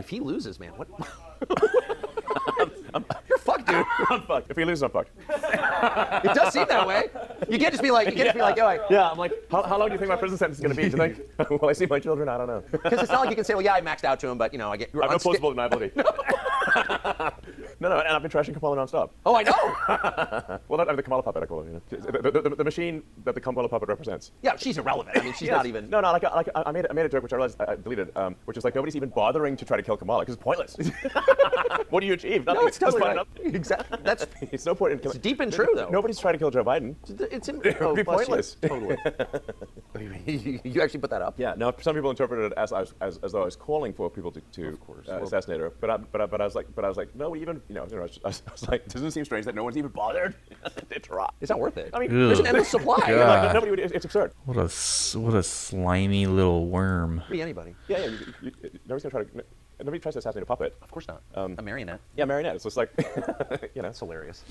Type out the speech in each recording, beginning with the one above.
If he loses, man, what? You're fucked, dude. I'm fucked. If he loses, I'm fucked. It does seem that way. You can't just be like, Yeah, I'm like, how long do you think my prison sentence is going to be? Do you think? Will I see my children? I don't know. Because it's not like you can say, well, yeah, I maxed out to him, but I get. I have no plausible deniability. No, and I've been trashing Kamala nonstop. Oh, I know. Well, not the Kamala puppet, I call it. The machine that the Kamala puppet represents. Yeah, she's irrelevant. I mean, she's not even. No, I made a joke which I realized I deleted, which is like nobody's even bothering to try to kill Kamala because it's pointless. What do you achieve? Nothing. No, it's totally right. Up. Exactly. That's. It's no point in killing. It's deep and true, though. Nobody's trying to kill Joe Biden. It would be pointless. Totally. You actually put that up? Yeah. Now, some people interpreted it as though I was calling for people to assassinate her. But I was like, no, even I was like, doesn't it seem strange that no one's even bothered to try? It's not worth it. I mean, there's an endless supply. Like, nobody would. It's absurd. What a slimy little worm. Be anybody. Yeah. Nobody's gonna try to. Nobody tries to assassinate a puppet. Of course not. A marionette. Yeah, marionette. It's just like, That's hilarious.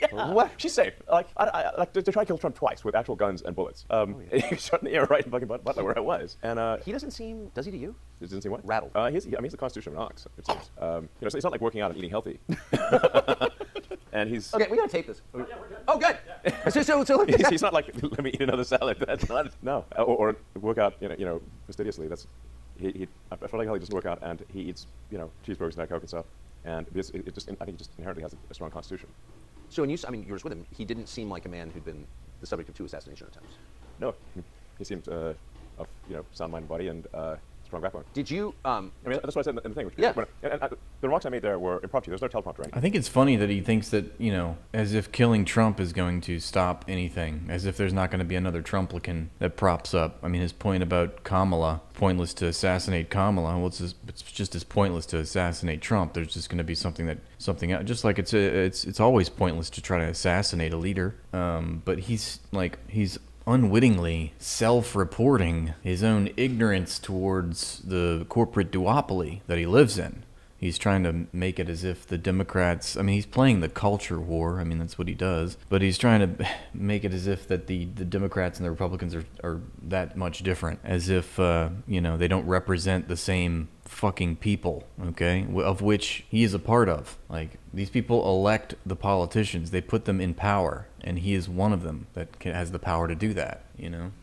Yeah. What? She's safe. Like, I like to try to kill Trump twice with actual guns and bullets. He shot in the air right in fucking Butler where I was. And he doesn't seem. Does he to you? He doesn't seem what? Rattled. He's the Constitution of an ox. It seems. So it's not like working out and eating healthy. And he's. Okay, we gotta tape this. Yeah, we're good. Oh, good. So he's not like, let me eat another salad. That's not. No. Or work out. Fastidiously. That's. I feel like how he doesn't work out, and he eats, cheeseburgers and Coke and stuff, and I think he just inherently has a strong constitution. So when you were with him, he didn't seem like a man who'd been the subject of 2 assassination attempts. No, he seemed of sound mind and body and strong backbone. Did you? I mean, that's what I said in the thing. Yeah. The remarks I made there were impromptu. There's no teleprompter or anything. I think it's funny that he thinks that, as if killing Trump is going to stop anything, as if there's not going to be another Trumplican that props up. I mean, his point about Kamala, pointless to assassinate Kamala. Well, it's just as pointless to assassinate Trump. There's just going to be something else. Just like it's always pointless to try to assassinate a leader. But he's unwittingly self-reporting his own ignorance towards the corporate duopoly that he lives in. He's trying to make it as if the Democrats, he's playing the culture war. That's what he does. But he's trying to make it as if that the Democrats and the Republicans are that much different. As if, they don't represent the same fucking people, okay? Of which he is a part of. Like, these people elect the politicians. They put them in power. And he is one of them that has the power to do that,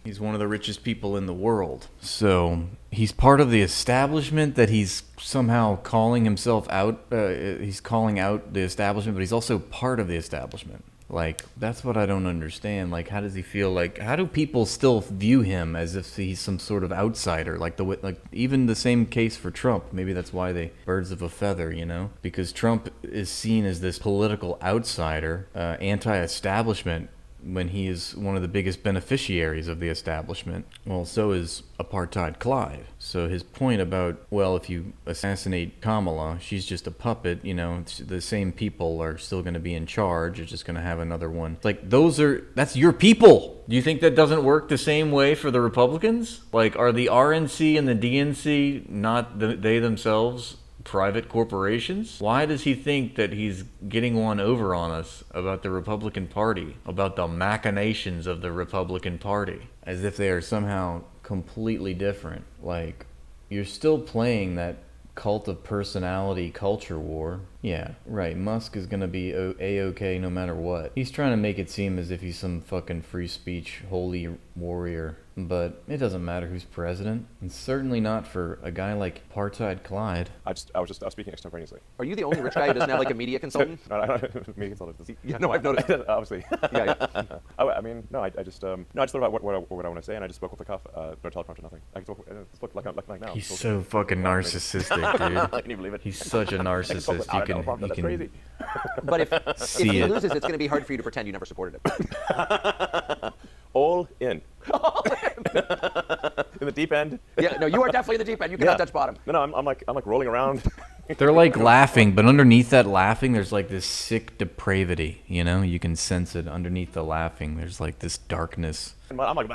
He's one of the richest people in the world. So he's part of the establishment that he's somehow calling himself out. He's calling out the establishment, but he's also part of the establishment. Like, that's what I don't understand. Like, how does he feel? Like, how do people still view him as if he's some sort of outsider? Like even the same case for Trump. Maybe that's why they birds of a feather, Because Trump is seen as this political outsider, anti-establishment, when he is one of the biggest beneficiaries of the establishment. Well, so is apartheid Clive. So his point about, well, if you assassinate Kamala, she's just a puppet, the same people are still going to be in charge. You're just going to have another one. It's like, that's your people. Do you think that doesn't work the same way for the Republicans? Like, are the RNC and the DNC not they themselves private corporations? Why does he think that he's getting one over on us about the Republican Party, about the machinations of the Republican Party, as if they are somehow completely different? Like, you're still playing that cult of personality culture war. Yeah, right. Musk is going to be A-OK no matter what. He's trying to make it seem as if he's some fucking free speech holy warrior. But it doesn't matter who's president. And certainly not for a guy like Apartheid Clyde. I was speaking extemporaneously. Are you the only rich guy who doesn't have like a media consultant? No, media consultant. Yeah, no, I've noticed. Obviously. Yeah. I just thought about what I want to say, and I just spoke off the cuff. No teleprompter, nothing. I spoke like now. He's so fucking narcissistic, dude. Can you believe it? He's such a narcissist. That's crazy. But if he loses, it's going to be hard for you to pretend you never supported it. All in. In the deep end. Yeah, no, you are definitely in the deep end. You cannot touch bottom. No, I'm like rolling around. They're like laughing, but underneath that laughing, there's like this sick depravity. You can sense it underneath the laughing. There's like this darkness. I'm like,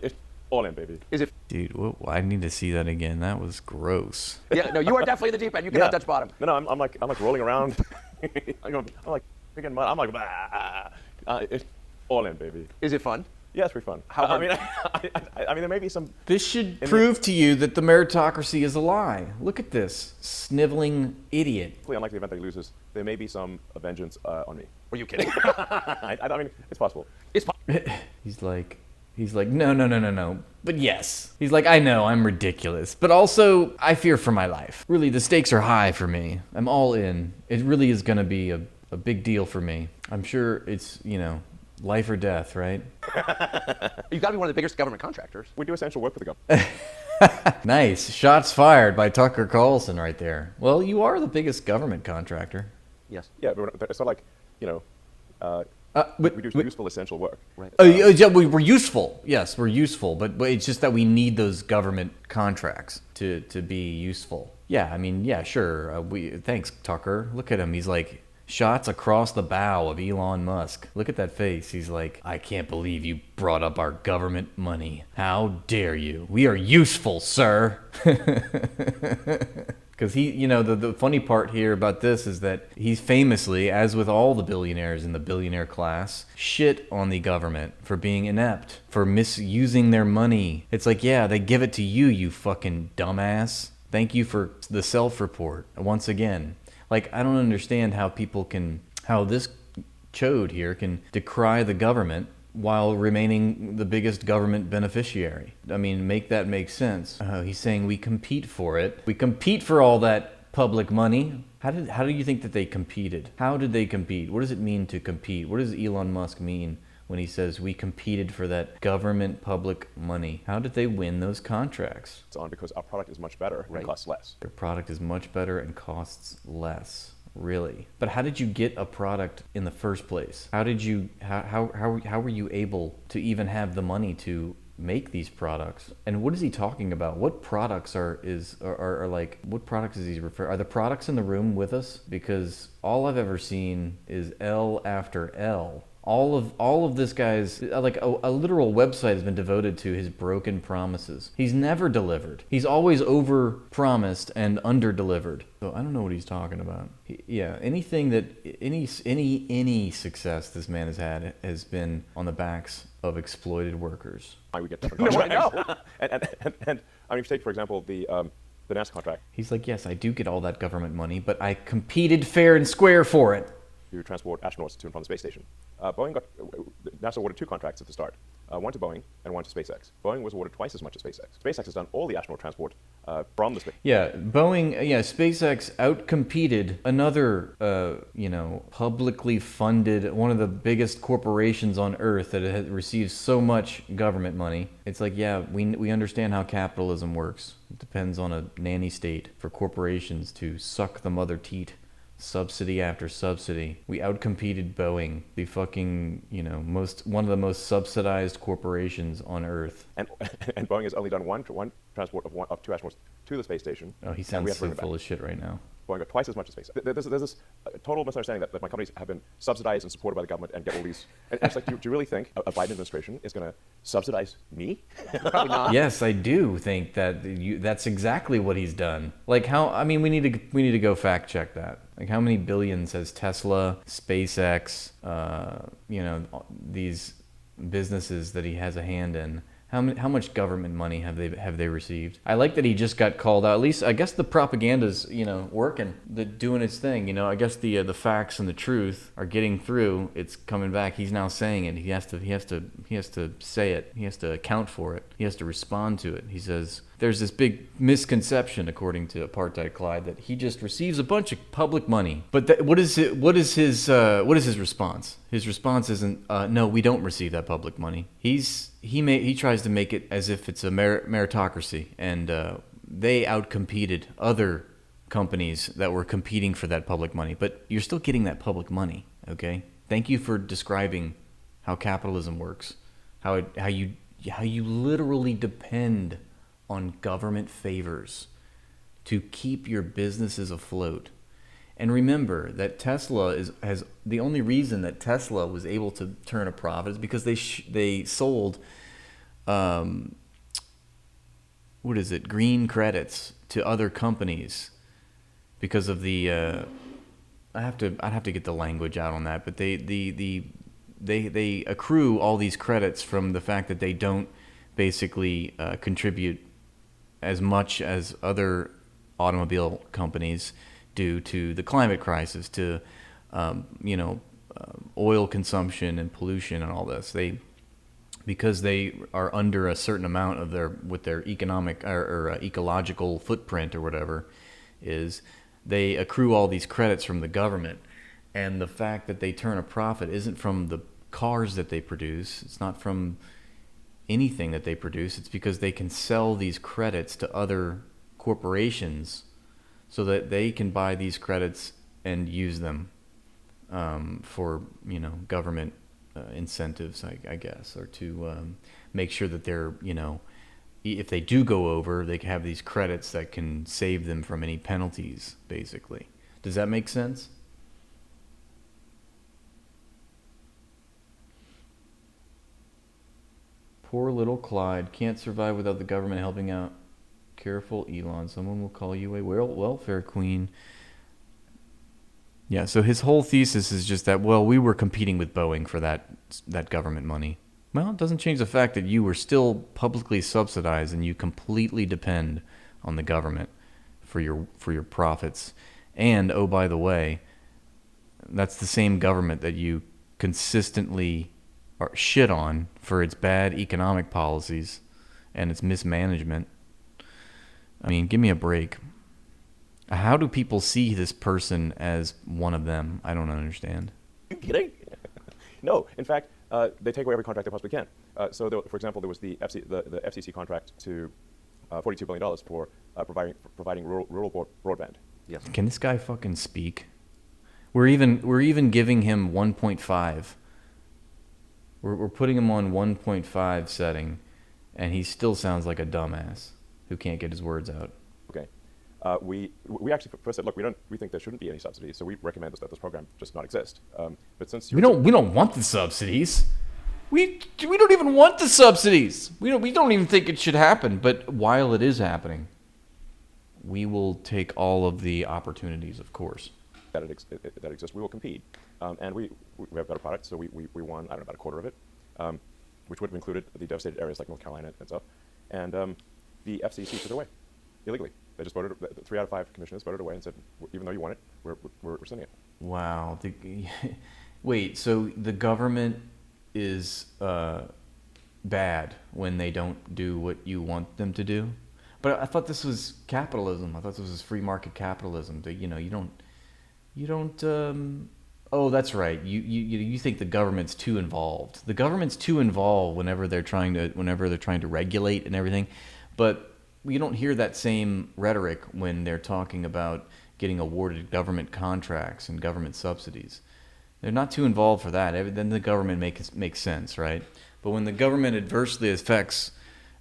it's all in, baby. Is it? Dude, I need to see that again. That was gross. Yeah, no, you are definitely in the deep end. You cannot touch bottom. No, I'm like rolling around. I'm like, it's all in, baby. Is it fun? Yeah, it's pretty fun. How I mean, I mean, there may be some. This should prove to you that the meritocracy is a lie. Look at this sniveling idiot. Unlike the event that he loses, there may be some vengeance on me. Were you kidding? I mean, it's possible. It's He's like, no. But yes. He's like, I know, I'm ridiculous. But also, I fear for my life. Really, the stakes are high for me. I'm all in. It really is going to be a big deal for me. I'm sure it's, life or death, right? You've got to be one of the biggest government contractors. We do essential work for the government. Nice. Shots fired by Tucker Carlson right there. Well, you are the biggest government contractor. Yes. Yeah, but it's not like, we do useful essential work. Right. Yeah, we're useful. Yes, we're useful, but it's just that we need those government contracts to be useful. Yeah, I mean, yeah, sure. Thanks, Tucker. Look at him. He's like shots across the bow of Elon Musk. Look at that face. He's like, I can't believe you brought up our government money. How dare you? We are useful, sir. Because the funny part here about this is that he's famously, as with all the billionaires in the billionaire class, shit on the government for being inept, for misusing their money. It's like, yeah, they give it to you, you fucking dumbass. Thank you for the self-report, once again. Like, I don't understand how this chode here can decry the government while remaining the biggest government beneficiary. I mean, make that make sense. He's saying we compete for it. We compete for all that public money. How do you think that they competed? How did they compete? What does it mean to compete? What does Elon Musk mean when he says we competed for that government public money? How did they win those contracts? It's on because our product is much better and costs less. Their product is much better and costs less. Really? But how did you get a product in the first place? How were you able to even have the money to make these products? And what is he talking about? What products are like, what products is he referring? Are the products in the room with us? Because all I've ever seen is L after L. All of this guy's, like a literal website has been devoted to his broken promises. He's never delivered. He's always over-promised and under-delivered. So I don't know what he's talking about. Anything that, any success this man has had has been on the backs of exploited workers. Why we get different contracts. And I mean, if you take, for example, the NASA contract. He's like, yes, I do get all that government money, but I competed fair and square for it. To transport astronauts to and from the space station. NASA awarded 2 contracts at the start, one to Boeing and one to SpaceX. Boeing was awarded twice as much as SpaceX. SpaceX has done all the astronaut transport from the space. Yeah, SpaceX outcompeted another, publicly funded, one of the biggest corporations on Earth that has received so much government money. It's like, yeah, we understand how capitalism works. It depends on a nanny state for corporations to suck the mother teat. Subsidy after subsidy. We outcompeted Boeing, the fucking, one of the most subsidized corporations on Earth. And Boeing has only done one transport of 2 astronauts to the space station. Oh, he sounds so full of shit right now. Boeing got twice as much as SpaceX. There's this total misunderstanding that my companies have been subsidized and supported by the government and get all these. And it's like, do you really think a Biden administration is going to subsidize me? Probably not. Yes, I do think that that's exactly what he's done. Like we need to go fact check that. Like how many billions has Tesla, SpaceX, these businesses that he has a hand in? How much government money have they received? I like that he just got called out. At least I guess the propaganda's working, doing its thing. I guess the facts and the truth are getting through. It's coming back. He's now saying it. He has to say it. He has to account for it. He has to respond to it. He says there's this big misconception, according to Apartheid Clyde, that he just receives a bunch of public money. But what is his response? His response isn't no, we don't receive that public money. He tries to make it as if it's a meritocracy, and they outcompeted other companies that were competing for that public money. But you're still getting that public money, okay? Thank you for describing how capitalism works, how you literally depend on government favors to keep your businesses afloat. And remember that Tesla has the only reason that Tesla was able to turn a profit is because they sold green credits to other companies because of the I'd have to get the language out on that, but the they accrue all these credits from the fact that they don't basically contribute as much as other automobile companies do to the climate crisis, to oil consumption and pollution and all this. Because they are under a certain amount of their economic or ecological footprint or whatever is, they accrue all these credits from the government. And the fact that they turn a profit isn't from the cars that they produce. It's not from anything that they produce. It's because they can sell these credits to other corporations so that they can buy these credits and use them for government incentives, I guess, or to make sure that they're, if they do go over, they can have these credits that can save them from any penalties, basically. Does that make sense? Poor little Clyde can't survive without the government helping out. Careful, Elon. Someone will call you a welfare queen. Yeah, so his whole thesis is just that, well, we were competing with Boeing for that government money. Well, it doesn't change the fact that you were still publicly subsidized and you completely depend on the government for your profits. And, oh, by the way, that's the same government that you consistently shit on for its bad economic policies and its mismanagement. I mean, give me a break. How do people see this person as one of them? I don't understand. Are you kidding? No. In fact, they take away every contract they possibly can. For example, there was the FCC contract to $42 billion for providing rural broadband. Yes. Can this guy fucking speak? We're even giving him 1.5. We're putting him on 1.5 setting, and he still sounds like a dumbass who can't get his words out. Okay. We actually first said, look, we think there shouldn't be any subsidies, so we recommend that this program just not exist. But since we don't want the subsidies. We don't even want the subsidies. We don't even think it should happen. But while it is happening, we will take all of the opportunities, of course. That exists, we will compete, and we have better products. So we won, I don't know, about a quarter of it, which would have included the devastated areas like North Carolina and stuff. And the FCC took it away illegally. They just voted. 3 out of 5 commissioners voted away and said, even though you want it, we're sending it. Wow. Wait. So the government is bad when they don't do what you want them to do? But I thought this was capitalism. I thought this was free market capitalism. You don't. Oh, that's right. You think the government's too involved. The government's too involved whenever they're trying to regulate and everything. But you don't hear that same rhetoric when they're talking about getting awarded government contracts and government subsidies. They're not too involved for that. Then the government makes sense, right? But when the government adversely affects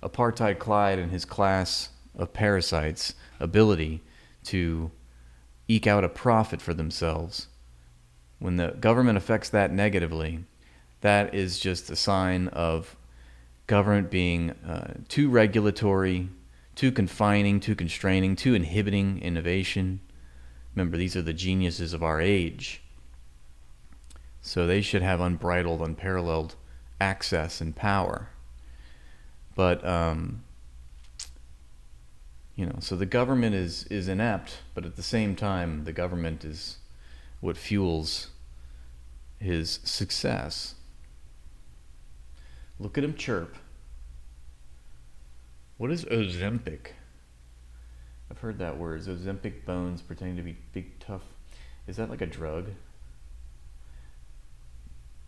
Apartheid Clyde and his class of parasites' ability to eke out a profit for themselves, when the government affects that negatively, that is just a sign of government being too regulatory, too confining, too constraining, too inhibiting innovation. Remember, these are the geniuses of our age. So they should have unbridled, unparalleled access and power. But, so the government is inept, but at the same time, the government is what fuels his success. Look at him chirp. What is Ozempic? I've heard that word. Is Ozempic bones pretending to be big, tough? Is that like a drug?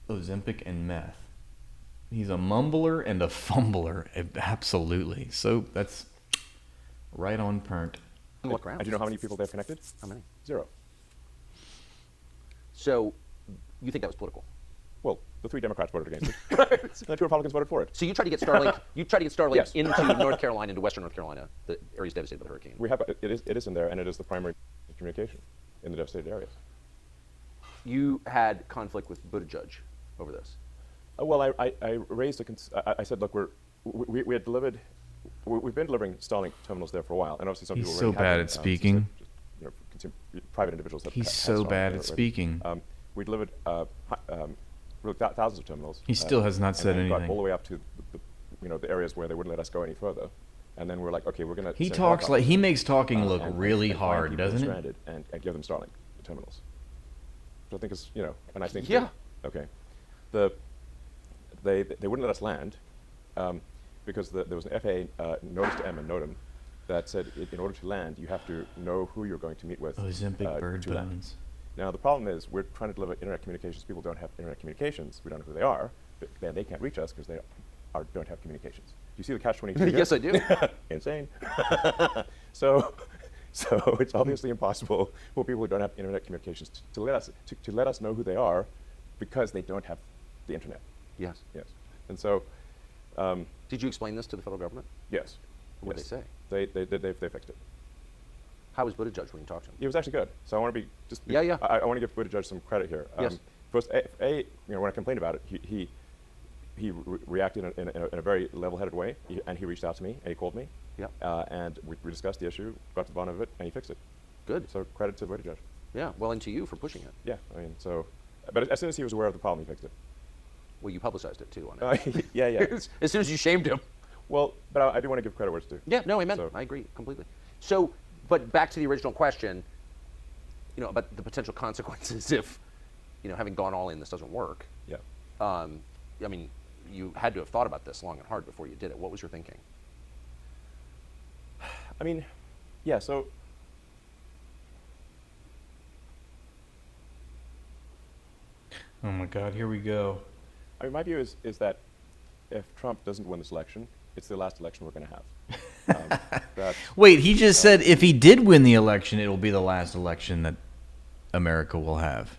Ozempic and meth. He's a mumbler and a fumbler. Absolutely. So that's right on pernt. Look around. And do you know how many people they've connected? How many? 0. So you think that was political? Well, the 3 Democrats voted against it, and the 2 Republicans voted for it. So you tried to get Starlink. Yes. Into North Carolina, into Western North Carolina, the areas devastated by the hurricane. We have it is in there, and it is the primary communication in the devastated areas. You had conflict with Buttigieg over this. Well, I raised I said, look, we had delivered. We've been delivering Starlink terminals there for a while, and obviously some He's people so already bad have at them, speaking. Private individuals. He's so bad at speaking. We delivered really thousands of terminals. He still has not said and then got anything. all the way up to the areas where they wouldn't let us go any further. And then we're like, okay, we're going to. He talks like he makes talking look really and find hard, people doesn't it? stranded and give them Starlink terminals. So I think it's and I think Yeah. okay, they wouldn't let us land because there was an FAA notice to M and NOTAM that said in order to land you have to know who you're going to meet with. Ozempic bird to land. bones. Now the problem is we're trying to deliver internet communications. People don't have internet communications. We don't know who they are. But then they can't reach us because they don't have communications. Do you see the catch-22? Yes, I do. Insane. so it's obviously impossible for people who don't have internet communications to let us know who they are because they don't have the internet. Yes. Yes. And so. Did you explain this to the federal government? Yes. What did they say? They fixed it. How was Buttigieg when you talked to him? It was actually good. So I want to be just. Yeah. I want to give Buttigieg some credit here. Yes. First, when I complained about it, he reacted in a very level-headed way, and he reached out to me and he called me. Yeah. And we discussed the issue, got to the bottom of it, and he fixed it. Good. So credit to Buttigieg. Yeah. Well, and to you for pushing it. Yeah. I mean, but as soon as he was aware of the problem, he fixed it. Well, you publicized it too on it. Yeah. As soon as you shamed him. Well, but I do want to give credit where it's due. Yeah. No, amen. So- I agree completely. So, but back to the original question, about the potential consequences if, having gone all in, this doesn't work. Yeah. I mean, you had to have thought about this long and hard before you did it. What was your thinking? I mean, yeah. So. Oh my God, here we go. I mean, my view is that if Trump doesn't win this election, it's the last election we're going to have. Wait, he just said if he did win the election, it'll be the last election that America will have.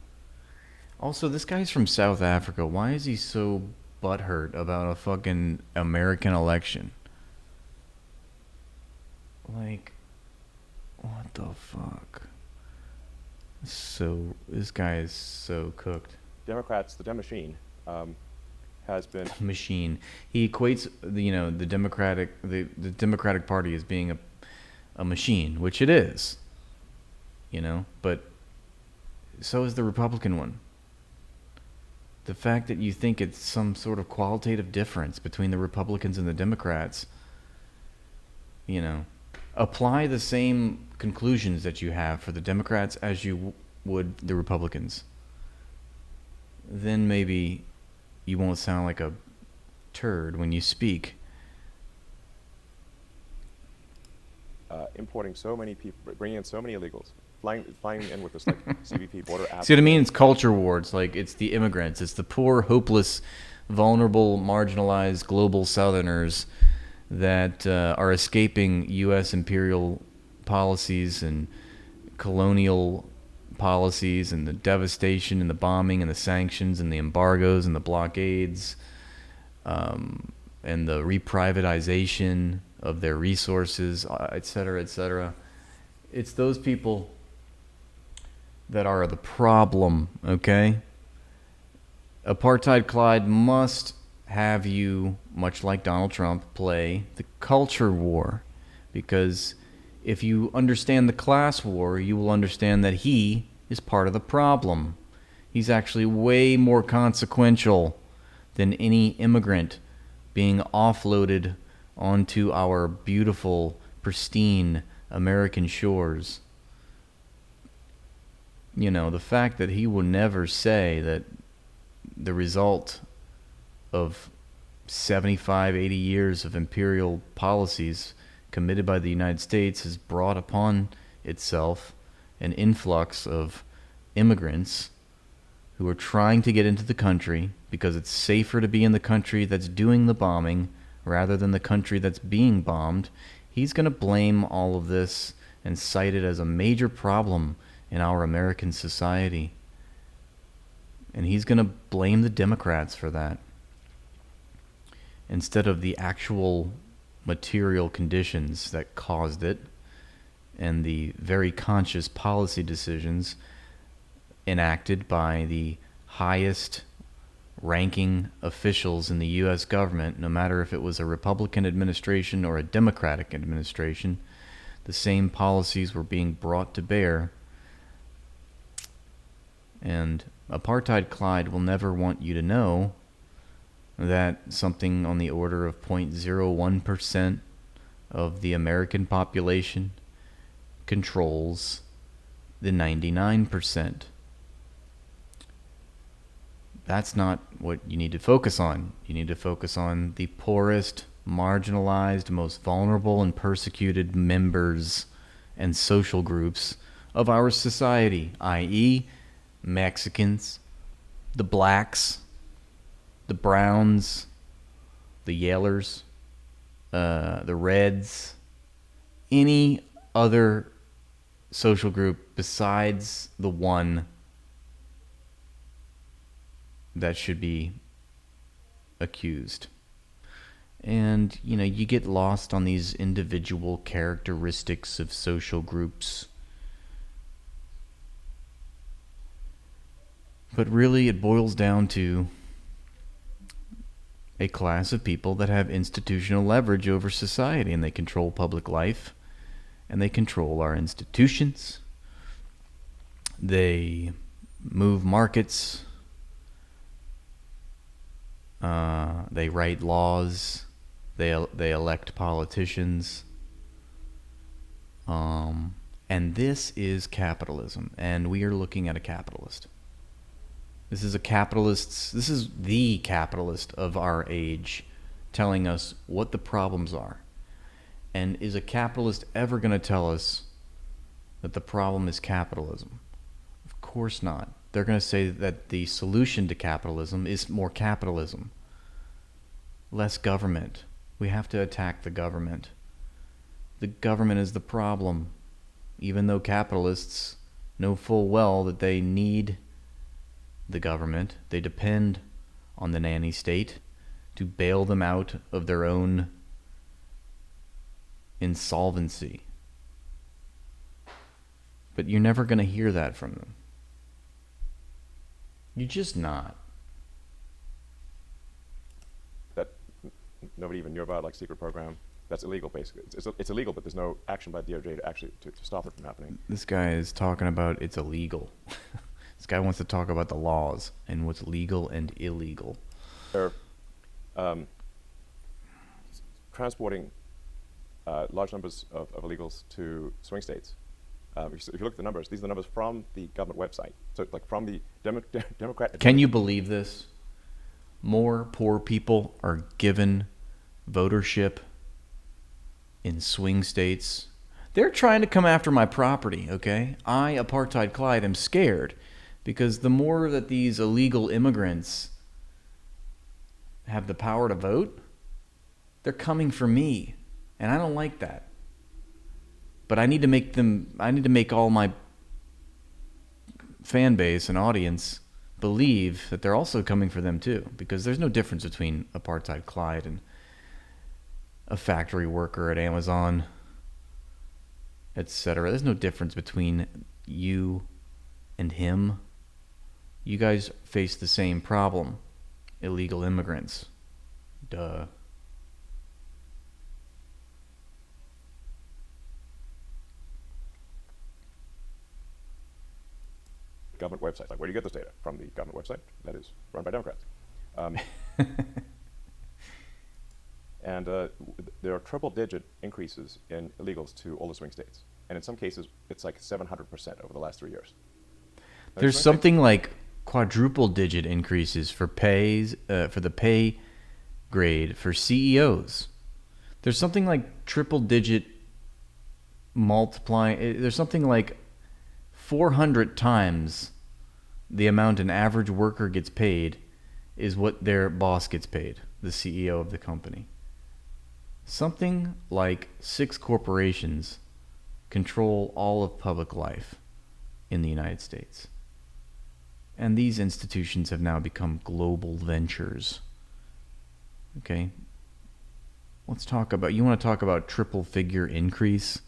Also, this guy's from South Africa. Why is he so butthurt about a fucking American election? Like, what the fuck? This guy is so cooked. Democrats, the Dem machine, has been. Machine. He equates the Democratic Party as being a machine, which it is. But so is the Republican one. The fact that you think it's some sort of qualitative difference between the Republicans and the Democrats, apply the same conclusions that you have for the Democrats as you would the Republicans. Then maybe you won't sound like a turd when you speak. Importing so many people, bringing in so many illegals, flying in with this like CBP border app. See what I mean? It's culture wars. Like, it's the immigrants. It's the poor, hopeless, vulnerable, marginalized global Southerners that are escaping U.S. imperial policies and colonial policies and the devastation and the bombing and the sanctions and the embargoes and the blockades and the reprivatization of their resources, et cetera, et cetera. It's those people that are the problem, okay? Apartheid Clyde must have you, much like Donald Trump, play the culture war. Because if you understand the class war, you will understand that he is part of the problem. He's actually way more consequential than any immigrant being offloaded onto our beautiful, pristine American shores. The fact that he will never say that the result of 75, 80 years of imperial policies committed by the United States has brought upon itself an influx of immigrants who are trying to get into the country because it's safer to be in the country that's doing the bombing rather than the country that's being bombed. He's going to blame all of this and cite it as a major problem in our American society. And he's going to blame the Democrats for that instead of the actual material conditions that caused it and the very conscious policy decisions enacted by the highest ranking officials in the U.S. government, no matter if it was a Republican administration or a Democratic administration. The same policies were being brought to bear. And apartheid Clyde will never want you to know that something on the order of 0.01% of the American population controls the 99%. That's not what you need to focus on. You need to focus on the poorest, marginalized, most vulnerable and persecuted members and social groups of our society, i.e., Mexicans, the blacks, the browns, the yellers, the reds, any other social group besides the one that should be accused. And, you get lost on these individual characteristics of social groups. But really, it boils down to a class of people that have institutional leverage over society, and they control public life, and they control our institutions. They move markets. They write laws. They elect politicians. And this is capitalism, and we are looking at a capitalist. This is the capitalist of our age telling us what the problems are. And is a capitalist ever going to tell us that the problem is capitalism? Of course not. They're going to say that the solution to capitalism is more capitalism. Less government. We have to attack the government. The government is the problem, even though capitalists know full well that they need the government. They depend on the nanny state to bail them out of their own insolvency. But you're never going to hear that from them. You're just not. That nobody even knew about, like secret program. That's illegal, basically. It's illegal, but there's no action by DOJ to actually to stop it from happening. This guy is talking about it's illegal. This guy wants to talk about the laws and what's legal and illegal. They're transporting large numbers of illegals to swing states. If you look at the numbers, these are the numbers from the government website. So, like from the Democrat. Can you believe this? More poor people are given votership in swing states. They're trying to come after my property, okay? I, Apartheid Clyde, am scared because the more that these illegal immigrants have the power to vote, they're coming for me. And I don't like that. But I need to make all my fan base and audience believe that they're also coming for them too. Because there's no difference between Apartheid Clyde and a factory worker at Amazon, etc. There's no difference between you and him. You guys face the same problem. Illegal immigrants. Duh. Government websites. Like, where do you get this data? From the government website that is run by Democrats. And there are triple-digit increases in illegals to all the swing states. And in some cases, it's like 700% over the last 3 years. Now, there's something like quadruple-digit increases for the pay grade for CEOs. There's something like triple-digit multiplying. There's something like 400 times the amount an average worker gets paid is what their boss gets paid, the CEO of the company. Something like 6 corporations control all of public life in the United States. And these institutions have now become global ventures. Okay? You want to talk about triple figure increase?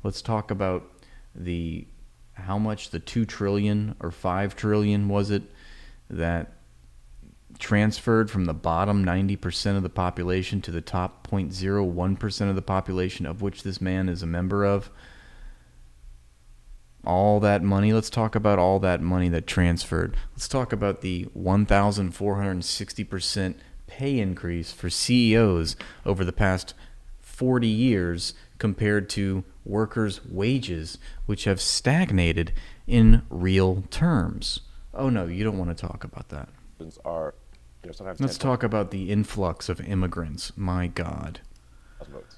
Let's talk about how much the 2 trillion or 5 trillion was it that transferred from the bottom 90% of the population to the top 0.01% of the population, of which this man is a member of. All that money. Let's talk about all that money that transferred. Let's talk about the 1,460% pay increase for CEOs over the past 40 years compared to workers' wages, which have stagnated in real terms. Oh no, you don't want to talk about that. Are, sometimes Let's talk about the influx of immigrants. My God. votes.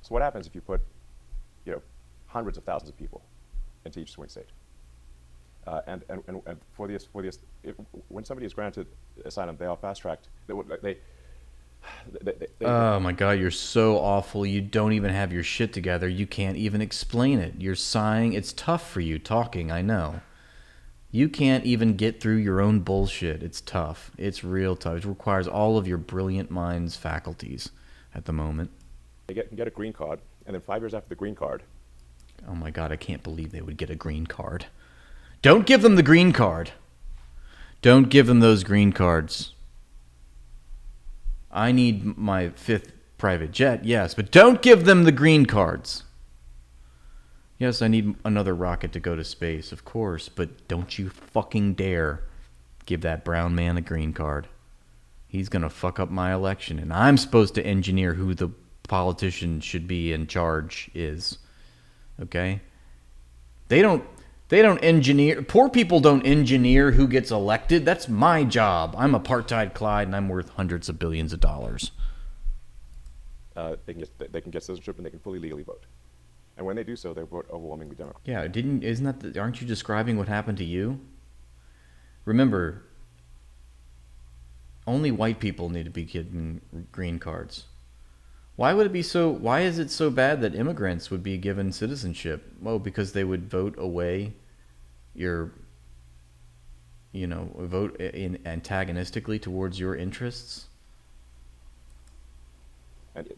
So what happens if you put, hundreds of thousands of people into each swing state? And for this, when somebody is granted asylum, they are fast tracked. Oh my God, you're so awful. You don't even have your shit together. You can't even explain it. You're sighing. It's tough for you talking, I know. You can't even get through your own bullshit. It's tough. It's real tough. It requires all of your brilliant mind's faculties at the moment. They can get a green card, and then 5 years after the green card. Oh my God, I can't believe they would get a green card. Don't give them the green card. Don't give them those green cards. I need my 5th private jet, yes, but don't give them the green cards. Yes, I need another rocket to go to space, of course, but don't you fucking dare give that brown man a green card. He's going to fuck up my election, and I'm supposed to engineer who the politician should be in charge is. Okay? They don't engineer. Poor people don't engineer who gets elected. That's my job. I'm apartheid Clyde, and I'm worth hundreds of billions of dollars. They can get citizenship, and they can fully legally vote. And when they do so, they vote overwhelmingly Democrat. Yeah, aren't you describing what happened to you? Remember, only white people need to be getting green cards. Why is it so bad that immigrants would be given citizenship? Well, because they would vote away vote antagonistically towards your interests. And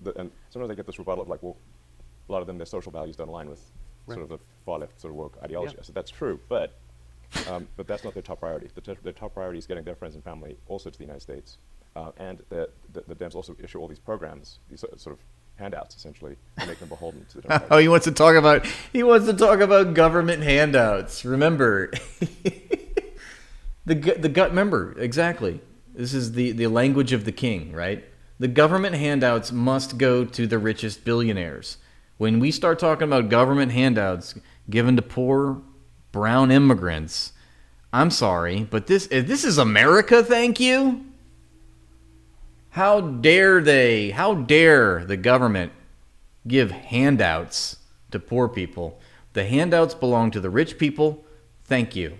sometimes I get this rebuttal of like, well, a lot of them, their social values don't align with sort of the far left sort of woke ideology. Yeah. I said, that's true, but that's not their top priority. Their top priority is getting their friends and family also to the United States. And the Dems also issue all these programs, these sort of handouts, essentially, to make them beholden to the Democrats. Oh, he wants to talk about government handouts. Remember, remember, exactly. This is the language of the king, right? The government handouts must go to the richest billionaires. When we start talking about government handouts given to poor brown immigrants, I'm sorry, but this is America, thank you? How dare the government give handouts to poor people? The handouts belong to the rich people, thank you.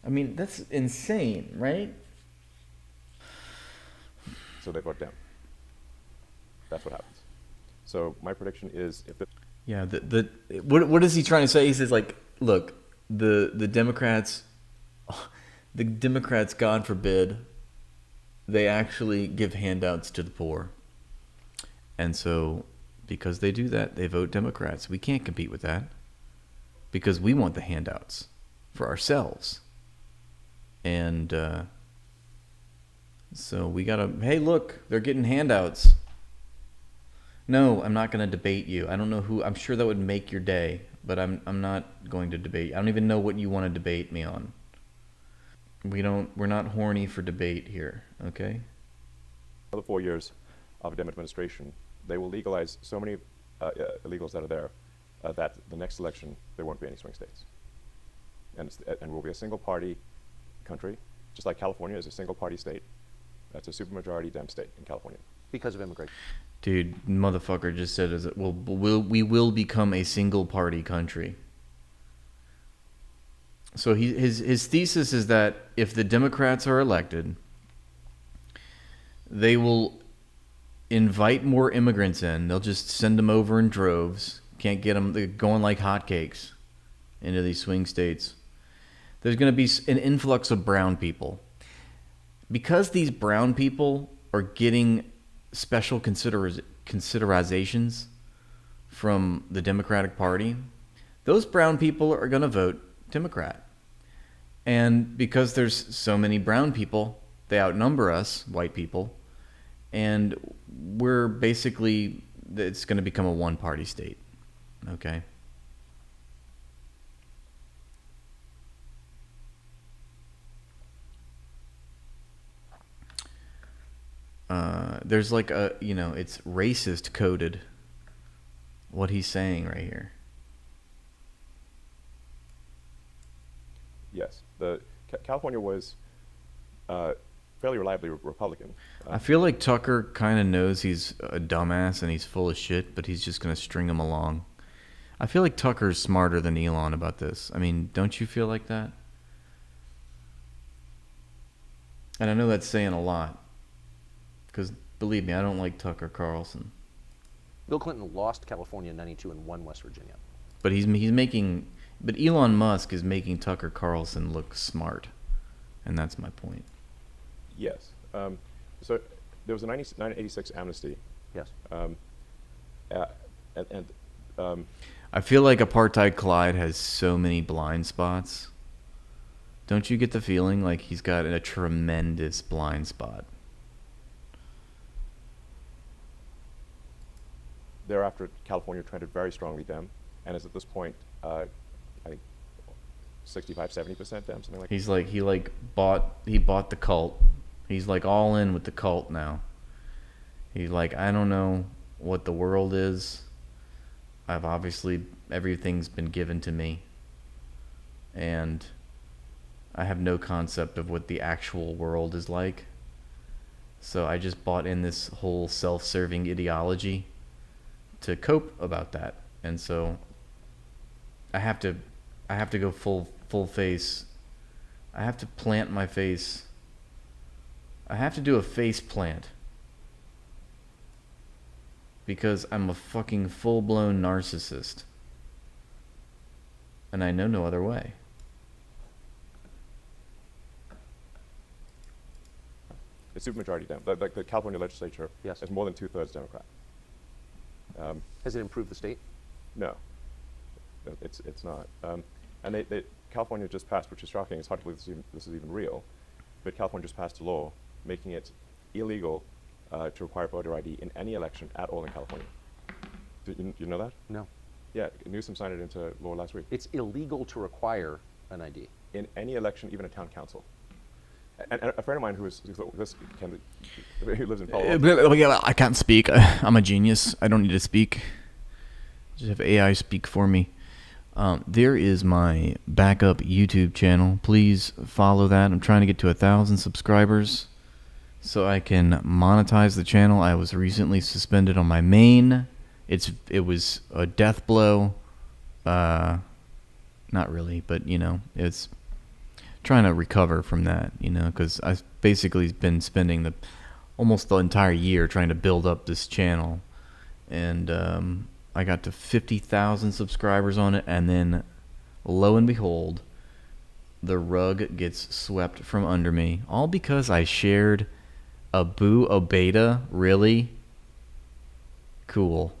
I mean, that's insane, right? So they vote down. That's what happens. So my prediction is if the Yeah, what is he trying to say? He says, like, look, the Democrats, God forbid, they actually give handouts to the poor. And so, because they do that, they vote Democrats. We can't compete with that because we want the handouts for ourselves. And so we gotta, hey, look, they're getting handouts. No, I'm not going to debate you. I don't know who. I'm sure that would make your day, but I'm not going to debate. I don't even know what you want to debate me on. We're not horny for debate here, okay? other 4 years of a Dem administration, they will legalize so many illegals that are there that the next election there won't be any swing states, and we'll be a single party country, just like California is a single party state. That's a supermajority Dem state in California. Because of immigration. Dude, motherfucker just said we will become a single party country. So his thesis is that if the Democrats are elected, they will invite more immigrants in. They'll just send them over in droves. Can't get them. They're going like hotcakes into these swing states. There's going to be an influx of brown people. Because these brown people are getting special considerations from the Democratic Party, those brown people are going to vote Democrat. And because there's so many brown people, they outnumber us, white people, and we're basically it's going to become a one-party state. Okay. There's like a, it's racist coded what he's saying right here. Yes, California was fairly reliably Republican. I feel like Tucker kind of knows he's a dumbass and he's full of shit, but he's just going to string him along. I feel like Tucker's smarter than Elon about this. I mean, don't you feel like that? And I know that's saying a lot. Because, believe me, I don't like Tucker Carlson. Bill Clinton lost California in 92 and won West Virginia. But but Elon Musk is making Tucker Carlson look smart. And that's my point. Yes. So there was a 1986 amnesty. Yes. I feel like Apartheid Clyde has so many blind spots. Don't you get the feeling like he's got a tremendous blind spot? Thereafter, California trended very strongly Dem, and is at this point, I think, 65-70% Dem, something like that. He bought the cult. He's like all in with the cult now. He's like, I don't know what the world is. Everything's been given to me. And I have no concept of what the actual world is like. So I just bought in this whole self-serving ideology to cope about that. And so I have to go full face. I have to plant my face. I have to do a face plant. Because I'm a fucking full-blown narcissist. And I know no other way. It's supermajority Dem. Like the California legislature Yes. is more than 2/3 Democrat. Has it improved the state? No, it's not. And California just passed, which is shocking. It's hard to believe this is even real, but California just passed a law making it illegal to require voter ID in any election at all in California. Did you know that? No. Yeah, Newsom signed it into law last week. It's illegal to require an ID. In any election, even a town council. And a friend of mine who lives in Palo Alto. I can't speak. I'm a genius. I don't need to speak. Just have AI speak for me. There is my backup YouTube channel. Please follow that. I'm trying to get to 1,000 subscribers so I can monetize the channel. I was recently suspended on my main. It was a death blow. Not really, but it's trying to recover from that, because I've basically been spending almost the entire year trying to build up this channel, and I got to 50,000 subscribers on it, and then lo and behold, the rug gets swept from under me, all because I shared a beta. Really? Cool.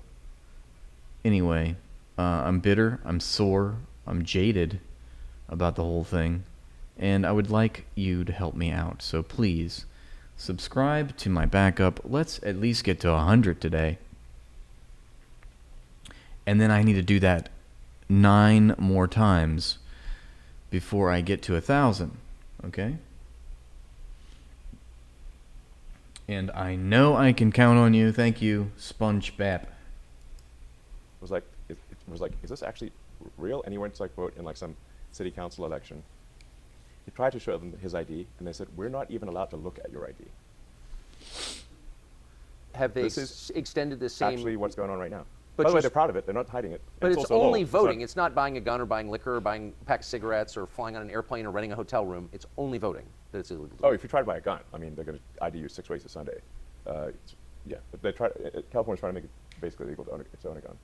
Anyway, I'm bitter, I'm sore, I'm jaded about the whole thing. And I would like you to help me out. So please, subscribe to my backup. Let's at least get to 100 today. And then I need to do that 9 more times before I get to 1,000. Okay? And I know I can count on you. Thank you, SpongeBob. It was like, is this actually real? And he went to vote in some city council election. He tried to show them his ID, and they said, we're not even allowed to look at your ID. Have they This is extended the same? Actually what's going on right now. But By the way, just- they're proud of it. They're not hiding it. But it's also only law. voting. It's not buying a gun or buying liquor or buying a pack of cigarettes or flying on an airplane or renting a hotel room. It's only voting that it's illegal. Oh, if you try to buy a gun, they're going to ID you 6 ways a Sunday. Yeah, but California's trying to make it basically illegal to own a gun.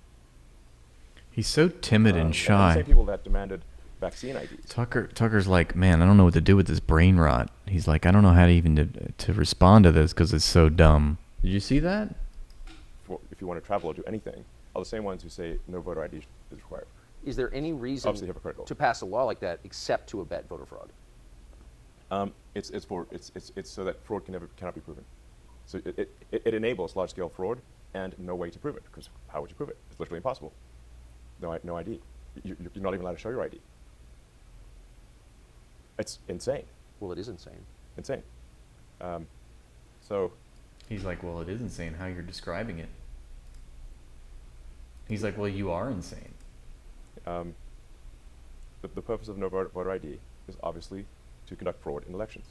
He's so timid and And the shy. same people that demanded vaccine IDs. Tucker's like, man, I don't know what to do with this brain rot. He's like, I don't know how to even to respond to this because it's so dumb. Did you see that? If you want to travel or do anything, are the same ones who say no voter ID is required. Is there any reason Obviously hypocritical. to pass a law like that except to abet voter fraud? It's so that fraud cannot be proven. So it enables large-scale fraud and no way to prove it, because how would you prove it? It's literally impossible. No ID. You're not even allowed to show your ID. It's insane. Well, it is insane. Insane. So He's like, well, it is insane how you're describing it. He's like, well, you are insane. the purpose of no voter ID is obviously to conduct fraud in elections.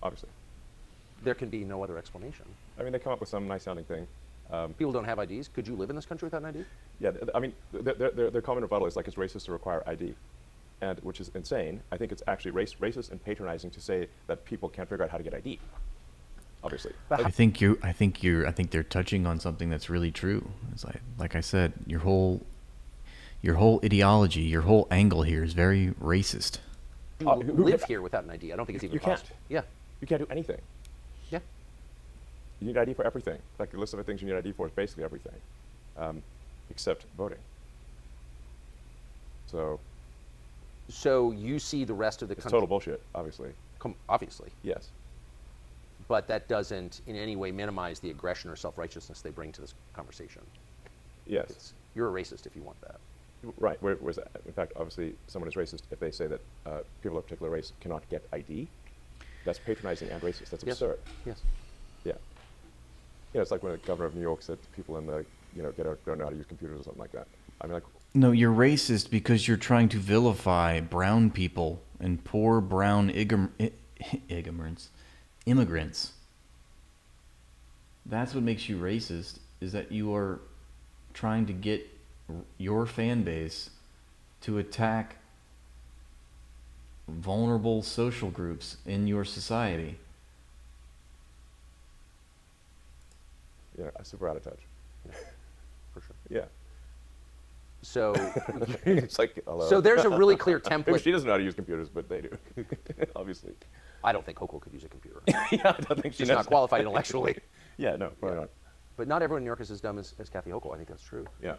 Obviously. There can be no other explanation. I mean, they come up with some nice sounding thing. People don't have IDs. Could you live in this country without an ID? Yeah, I mean, their common rebuttal is like it's racist to require ID, and which is insane. I think it's actually racist and patronizing to say that people can't figure out how to get ID. Obviously, I think they're touching on something that's really true. It's like I said, your whole ideology, your whole angle here is very racist. You live here without an ID. I don't think it's even You can't. possible. Yeah. You can't do anything. Yeah. You need ID for everything. Like the list of the things you need ID for is basically everything, except voting. So you see the rest of the it's country. total bullshit, obviously. Obviously. Yes. But that doesn't in any way minimize the aggression or self-righteousness they bring to this conversation. Yes. You're a racist if you want that. Right. Whereas, in fact, obviously, someone is racist if they say that people of a particular race cannot get ID. That's patronizing and racist. That's absurd. Yes. Yeah. It's like when the governor of New York said people in the, don't know how to use computers or something like that. I mean, like. No, you're racist because you're trying to vilify brown people and poor brown immigrants. That's what makes you racist, is that you are trying to get your fan base to attack vulnerable social groups in your society. Yeah, super out of touch. For sure. Yeah. So, It's like, hello. so there's a really clear Maybe template. she doesn't know how to use computers, but they do. Obviously. I don't think Hochul could use a computer. Yeah, I don't think She's not qualified intellectually. Yeah, no, probably not. But not everyone in New York is as dumb as Kathy Hochul. I think that's true. Yeah.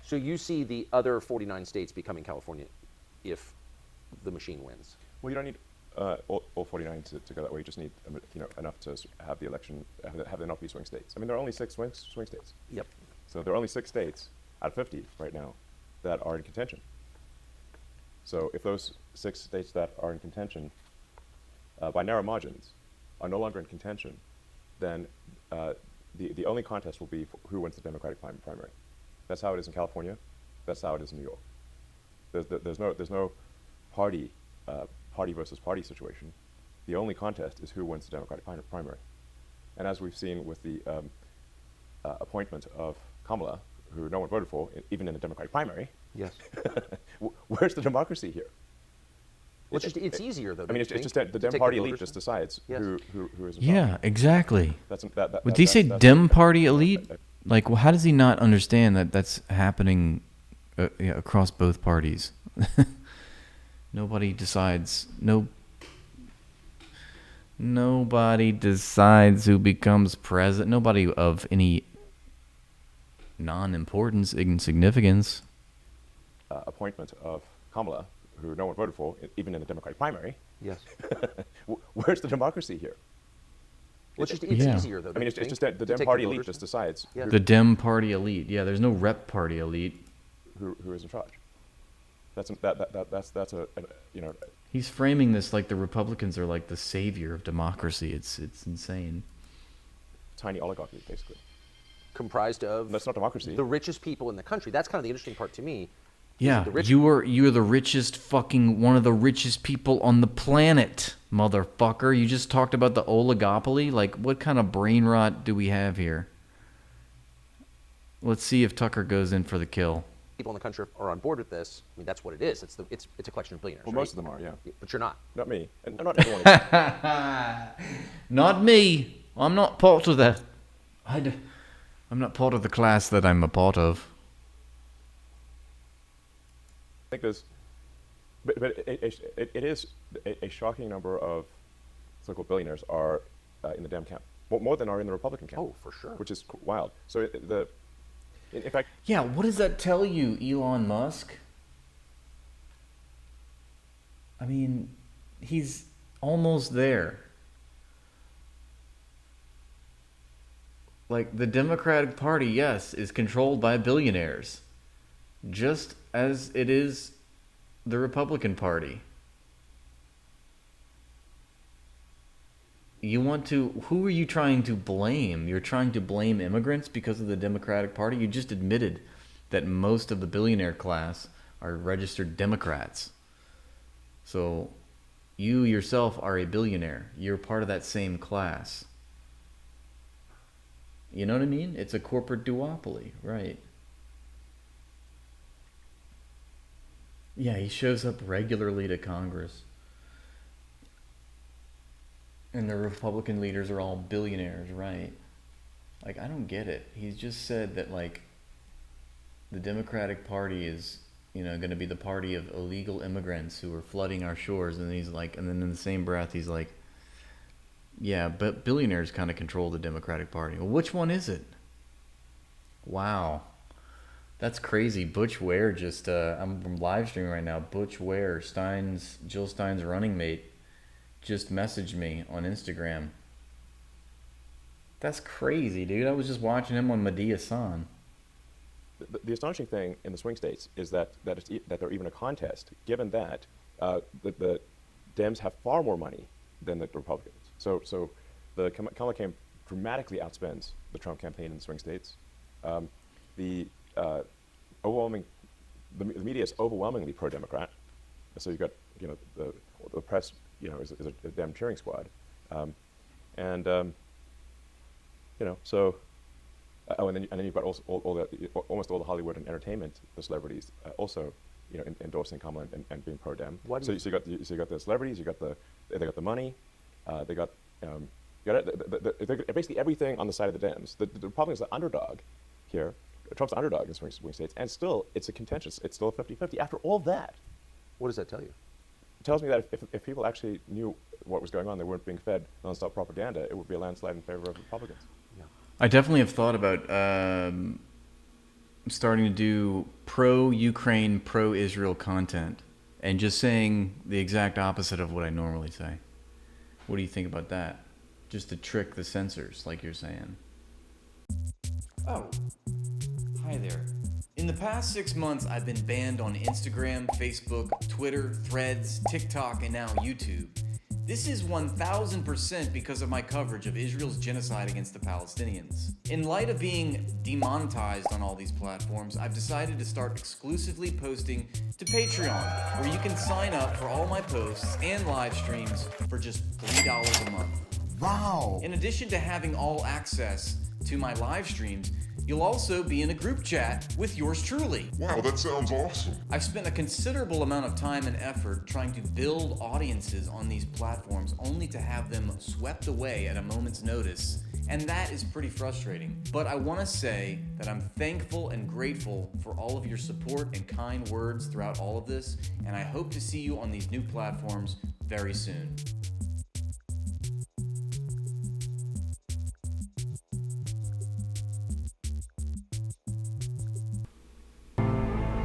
So you see the other 49 states becoming California if the machine wins. Well, you don't need all 49 to go that way. You just need enough to have the election, have there not be swing states. I mean, there are only 6 swing states. Yep. So there are only 6 states out of 50 right now that are in contention. So if those 6 states that are in contention by narrow margins are no longer in contention, then the only contest will be who wins the Democratic primary. That's how it is in California. That's how it is in New York. There's no party versus party situation. The only contest is who wins the Democratic primary. And as we've seen with the appointment of Kamala, who no one voted for, even in the Democratic primary. Yes. Where's the democracy here? Well, it's easier, though. I mean, it's just that the Dem Party elite just decides who is in Yeah, exactly. that, Would he say that's- Dem Party elite? Like, well, how does he not understand that that's happening across both parties? Nobody decides. Nobody decides who becomes president. Nobody of any non-importance, insignificance. appointment of Kamala, who no one voted for, even in the Democratic primary. Yes. Where's the democracy here? Well, it's Yeah. easier, though. I mean, it's just that the to Dem take Party voters elite just in. decides Yeah. The Dem Party elite. Yeah, there's no Rep Party elite. who is in charge. That's He's framing this like the Republicans are like the savior of democracy. It's insane. tiny oligarchy, basically. Comprised of That's not democracy. the richest people in the country. That's kind of the interesting part to me. Yeah, the rich- you're the richest one of the richest people on the planet, motherfucker. You just talked about the oligopoly. Like, what kind of brain rot do we have here? Let's see if Tucker goes in for the kill. People in the country are on board with this. I mean, that's what it is. It's a collection of billionaires. Well, right? most of them are, yeah. But you're not. Not me, and not everyone. Is. Not me. I'm not part of that. I'm not part of the class that I'm a part of. I think there's, but it is a shocking number of so-called billionaires are in the Dem camp, more than are in the Republican camp. Oh, for sure. Which is wild. So in fact, Yeah, what does that tell you, Elon Musk? I mean, he's almost there. Like, the Democratic Party, yes, is controlled by billionaires, just as it is the Republican Party. Who are you trying to blame? You're trying to blame immigrants because of the Democratic Party? You just admitted that most of the billionaire class are registered Democrats. So you yourself are a billionaire. You're part of that same class. You know what I mean? It's a corporate duopoly, right? Yeah, he shows up regularly to Congress. And the Republican leaders are all billionaires, right? Like, I don't get it. He's just said that, like, the Democratic Party is, going to be the party of illegal immigrants who are flooding our shores. And he's like, and then in the same breath, he's like, yeah, but billionaires kind of control the Democratic Party. Well, which one is it? Wow. That's crazy. Butch Ware just, I'm live streaming right now. Butch Ware, Jill Stein's running mate, just messaged me on Instagram. That's crazy, dude. I was just watching him on Medea-san. The astonishing thing in the swing states is that they're even a contest, given that the Dems have far more money than the Republicans. So the Kamala campaign dramatically outspends the Trump campaign in the swing states. The media is overwhelmingly pro-Democrat. So you've got the press is a Dem cheering squad, and then you've got also almost all the Hollywood and entertainment, the celebrities also endorsing Kamala and being pro-Dem. So you got the celebrities, they got the money, they got basically everything on the side of the Dems. The Republicans are the underdog here. Trump's the underdog in swing states, and still it's a contentious. It's still 50-50. After all that, What does that tell you? it tells me that if people actually knew what was going on, they weren't being fed nonstop propaganda, it would be a landslide in favor of Republicans. Yeah. I definitely have thought about starting to do pro-Ukraine, pro-Israel content and just saying the exact opposite of what I normally say. What do you think about that? Just to trick the censors, like you're saying. Oh, hi there. In the past 6 months, I've been banned on Instagram, Facebook, Twitter, Threads, TikTok, and now YouTube. This is 1000% because of my coverage of Israel's genocide against the Palestinians. In light of being demonetized on all these platforms, I've decided to start exclusively posting to Patreon, where you can sign up for all my posts and live streams for just $3 a month. Wow! In addition to having all access to my live streams, you'll also be in a group chat with yours truly. Wow, that sounds awesome. I've spent a considerable amount of time and effort trying to build audiences on these platforms only to have them swept away at a moment's notice, and that is pretty frustrating. But I want to say that I'm thankful and grateful for all of your support and kind words throughout all of this, and I hope to see you on these new platforms very soon.